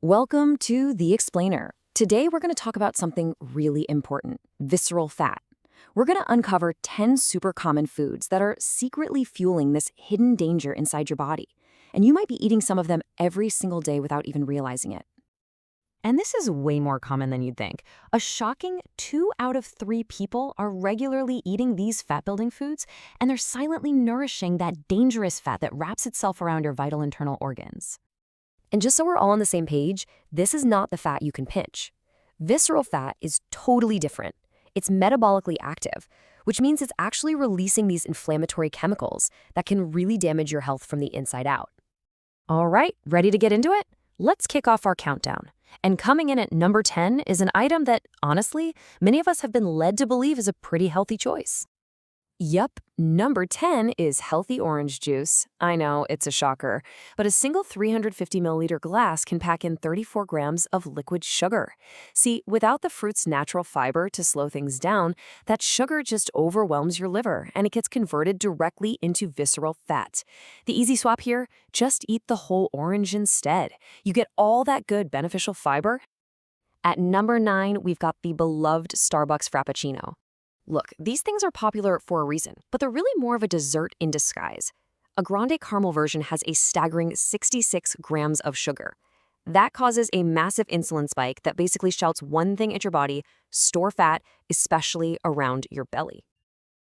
Welcome to The Explainer. Today we're going to talk about something really important, visceral fat. We're going to uncover 10 super common foods that are secretly fueling this hidden danger inside your body. And you might be eating some of them every single day without even realizing it. And this is way more common than you'd think. A shocking 2 out of 3 people are regularly eating these fat-building foods, and they're silently nourishing that dangerous fat that wraps itself around your vital internal organs. And just so we're all on the same page, this is not the fat you can pinch. Visceral fat is totally different. It's metabolically active, which means it's actually releasing these inflammatory chemicals that can really damage your health from the inside out. All right, ready to get into it? Let's kick off our countdown. And coming in at number 10 is an item that, honestly, many of us have been led to believe is a pretty healthy choice. Yup, number 10 is healthy orange juice. I know, it's a shocker, but a single 350 milliliter glass can pack in 34 grams of liquid sugar. See, without the fruit's natural fiber to slow things down, that sugar just overwhelms your liver and it gets converted directly into visceral fat. The easy swap here, just eat the whole orange instead. You get all that good beneficial fiber. At number 9, we've got the beloved Starbucks Frappuccino. Look, these things are popular for a reason, but they're really more of a dessert in disguise. A grande caramel version has a staggering 66 grams of sugar. That causes a massive insulin spike that basically shouts one thing at your body: store fat, especially around your belly.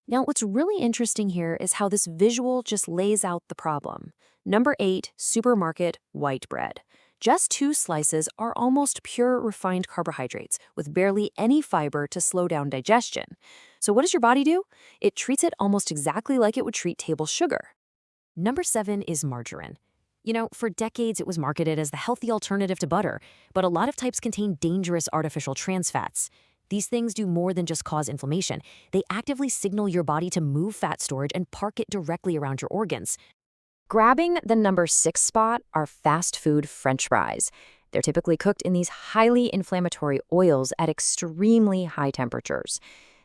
Now, what's really interesting here is how this visual just lays out the problem. Number 8, supermarket white bread. Just 2 slices are almost pure refined carbohydrates with barely any fiber to slow down digestion. So what does your body do? It treats it almost exactly like it would treat table sugar. Number 7 is margarine. You know, for decades it was marketed as the healthy alternative to butter, but a lot of types contain dangerous artificial trans fats. These things do more than just cause inflammation. They actively signal your body to move fat storage and park it directly around your organs. Grabbing the number 6 spot are fast food French fries. They're typically cooked in these highly inflammatory oils at extremely high temperatures.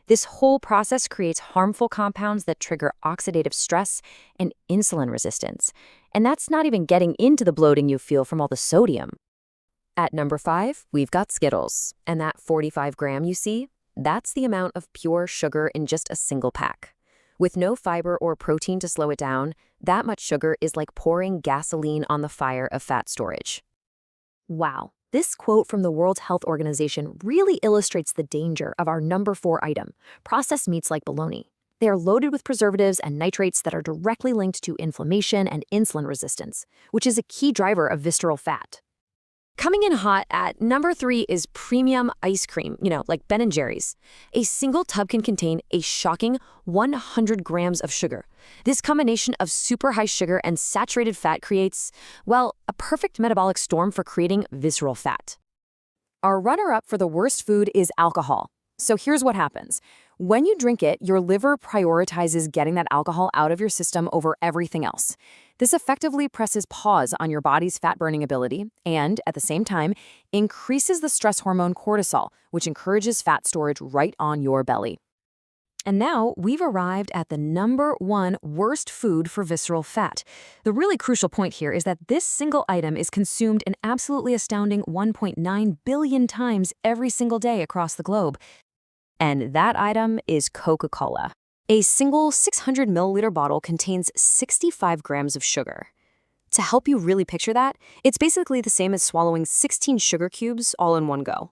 This whole process creates harmful compounds that trigger oxidative stress and insulin resistance. And that's not even getting into the bloating you feel from all the sodium. At number 5, we've got Skittles. And that 45 gram you see, that's the amount of pure sugar in just a single pack. With no fiber or protein to slow it down, that much sugar is like pouring gasoline on the fire of fat storage. Wow, this quote from the World Health Organization really illustrates the danger of our number 4 item, processed meats like bologna. They are loaded with preservatives and nitrates that are directly linked to inflammation and insulin resistance, which is a key driver of visceral fat. Coming in hot at number 3 is premium ice cream, like Ben & Jerry's. A single tub can contain a shocking 100 grams of sugar. This combination of super high sugar and saturated fat creates, well, a perfect metabolic storm for creating visceral fat. Our runner-up for the worst food is alcohol. So here's what happens. When you drink it, your liver prioritizes getting that alcohol out of your system over everything else. This effectively presses pause on your body's fat-burning ability and, at the same time, increases the stress hormone cortisol, which encourages fat storage right on your belly. And now we've arrived at the number 1 worst food for visceral fat. The really crucial point here is that this single item is consumed an absolutely astounding 1.9 billion times every single day across the globe. And that item is Coca-Cola. A single 600 milliliter bottle contains 65 grams of sugar. To help you really picture that, it's basically the same as swallowing 16 sugar cubes all in one go.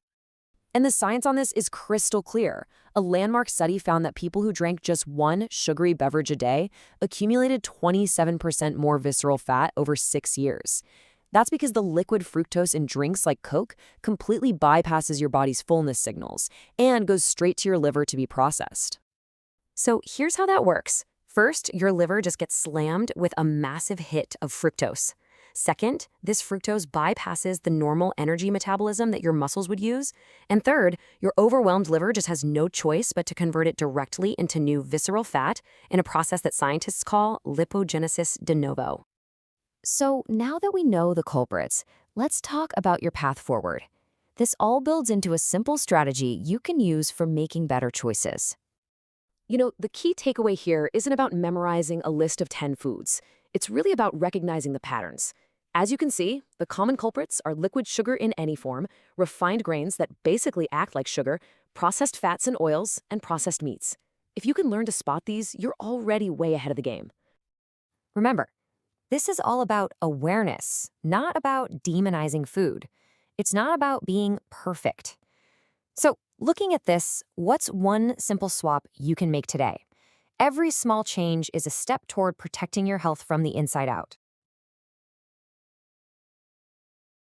And the science on this is crystal clear. A landmark study found that people who drank just one sugary beverage a day accumulated 27% more visceral fat over 6 years. That's because the liquid fructose in drinks like Coke completely bypasses your body's fullness signals and goes straight to your liver to be processed. So here's how that works. First, your liver just gets slammed with a massive hit of fructose. Second, this fructose bypasses the normal energy metabolism that your muscles would use. And third, your overwhelmed liver just has no choice but to convert it directly into new visceral fat in a process that scientists call lipogenesis de novo. So now that we know the culprits, let's talk about your path forward. This all builds into a simple strategy you can use for making better choices. The key takeaway here isn't about memorizing a list of 10 foods. It's really about recognizing the patterns. As you can see, the common culprits are liquid sugar in any form, refined grains that basically act like sugar, processed fats and oils, and processed meats. If you can learn to spot these, you're already way ahead of the game. Remember, this is all about awareness, not about demonizing food. It's not about being perfect. So, looking at this, what's one simple swap you can make today? Every small change is a step toward protecting your health from the inside out.